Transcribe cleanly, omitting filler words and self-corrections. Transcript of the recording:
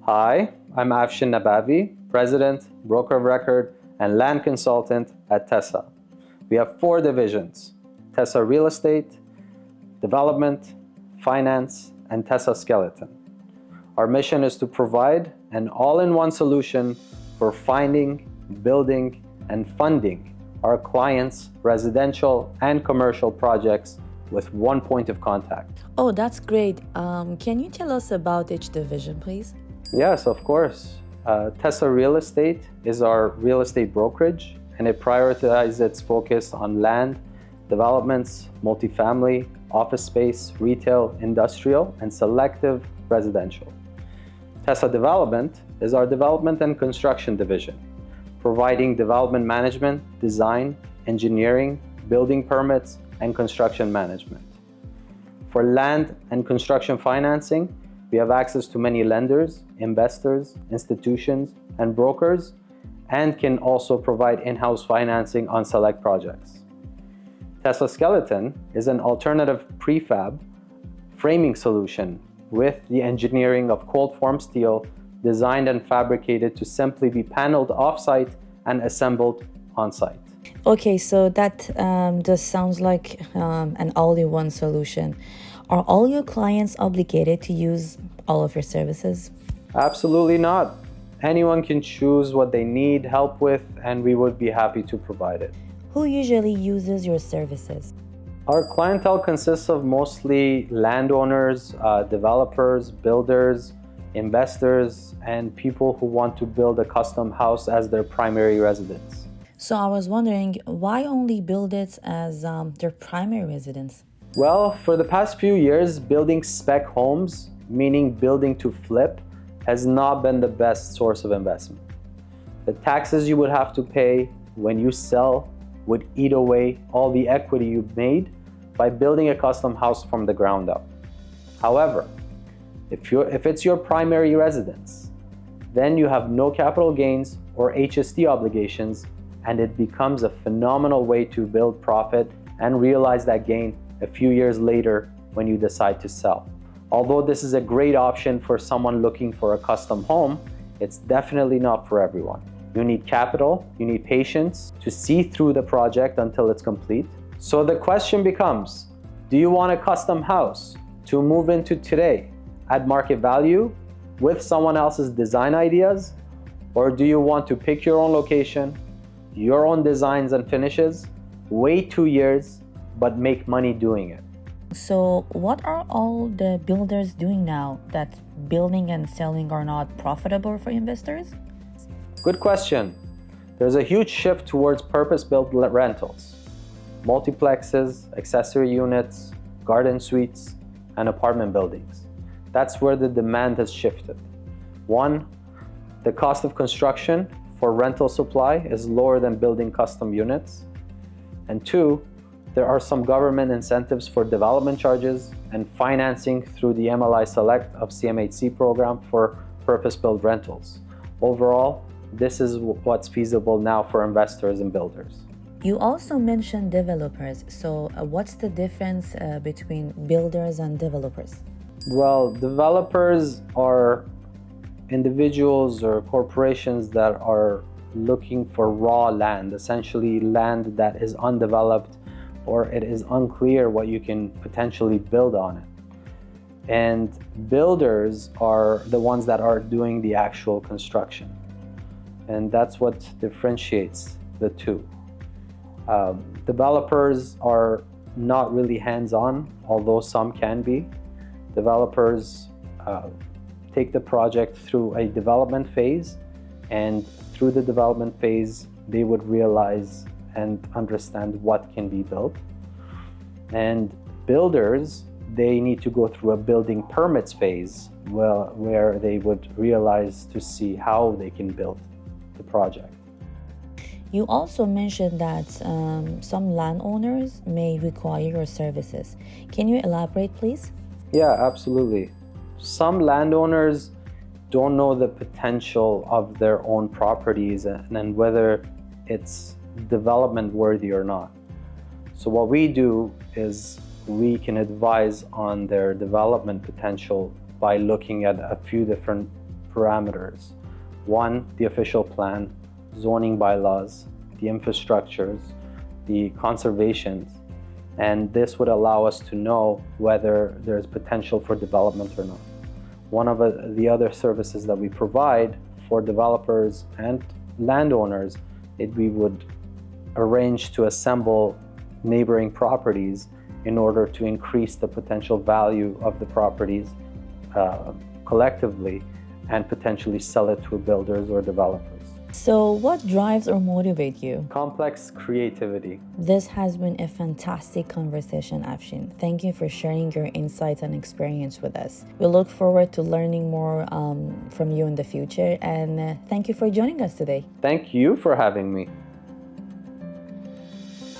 Hi, I'm Afshin Nabavi, President, Broker of Record, and Land Consultant at TESA. We have 4 divisions: TESA Real Estate, Development, Finance, and TESA SKLTN. Our mission is to provide an all-in-one solution for finding, building, and funding our clients' residential and commercial projects with one point of contact. Oh, that's great. Can you tell us about each division, please? Yes, of course. TESA Real Estate is our real estate brokerage, and it prioritizes its focus on land, developments, multifamily, office space, retail, industrial, and selective residential. TESA Development is our development and construction division, providing development management, design, engineering, building permits, and construction management. For land and construction financing, we have access to many lenders, investors, institutions, and brokers, and can also provide in-house financing on select projects. TESA SKLTN is an alternative prefab framing solution with the engineering of cold-form steel designed and fabricated to simply be paneled off-site and assembled on-site. Okay, so that just sounds like an all-in-one solution. Are all your clients obligated to use all of your services? Absolutely not. Anyone can choose what they need help with, and we would be happy to provide it. Who usually uses your services? Our clientele consists of mostly landowners, developers, builders, investors, and people who want to build a custom house as their primary residence. So I was wondering, why only build it as their primary residence? Well, for the past few years, building spec homes, meaning building to flip, has not been the best source of investment. The taxes you would have to pay when you sell would eat away all the equity you've made by building a custom house from the ground up. However, if it's your primary residence, then you have no capital gains or HST obligations, and it becomes a phenomenal way to build profit and realize that gain a few years later when you decide to sell. Although this is a great option for someone looking for a custom home, it's definitely not for everyone. You need capital, you need patience to see through the project until it's complete. So the question becomes, do you want a custom house to move into today at market value with someone else's design ideas? Or do you want to pick your own location, your own designs and finishes, wait 2 years, but make money doing it? So what are all the builders doing now that building and selling are not profitable for investors? Good question. There's a huge shift towards purpose-built rentals, multiplexes, accessory units, garden suites, and apartment buildings. That's where the demand has shifted. 1, the cost of construction for rental supply is lower than building custom units. And 2, there are some government incentives for development charges and financing through the MLI Select of CMHC program for purpose-built rentals. Overall, this is what's feasible now for investors and builders. You also mentioned developers. So what's the difference between builders and developers? Well, developers are individuals or corporations that are looking for raw land, essentially land that is undeveloped or it is unclear what you can potentially build on it. And builders are the ones that are doing the actual construction. And that's what differentiates the two. Developers are not really hands-on, although some can be. Developers take the project through a development phase, and through the development phase, they would realize and understand what can be built. And builders, they need to go through a building permits phase where they would realize to see how they can build the project. You also mentioned that some landowners may require your services. Can you elaborate, please? Yeah, absolutely. Some landowners don't know the potential of their own properties and whether it's development worthy or not. So what we do is we can advise on their development potential by looking at a few different parameters. One, the official plan, zoning bylaws, the infrastructures, the conservations, and this would allow us to know whether there's potential for development or not. One of the other services that we provide for developers and landowners is we would arrange to assemble neighboring properties in order to increase the potential value of the properties collectively and potentially sell it to builders or developers. So, what drives or motivates you? Complex creativity. This has been a fantastic conversation, Afshin. Thank you for sharing your insights and experience with us. We look forward to learning more from you in the future, and thank you for joining us today. Thank you for having me.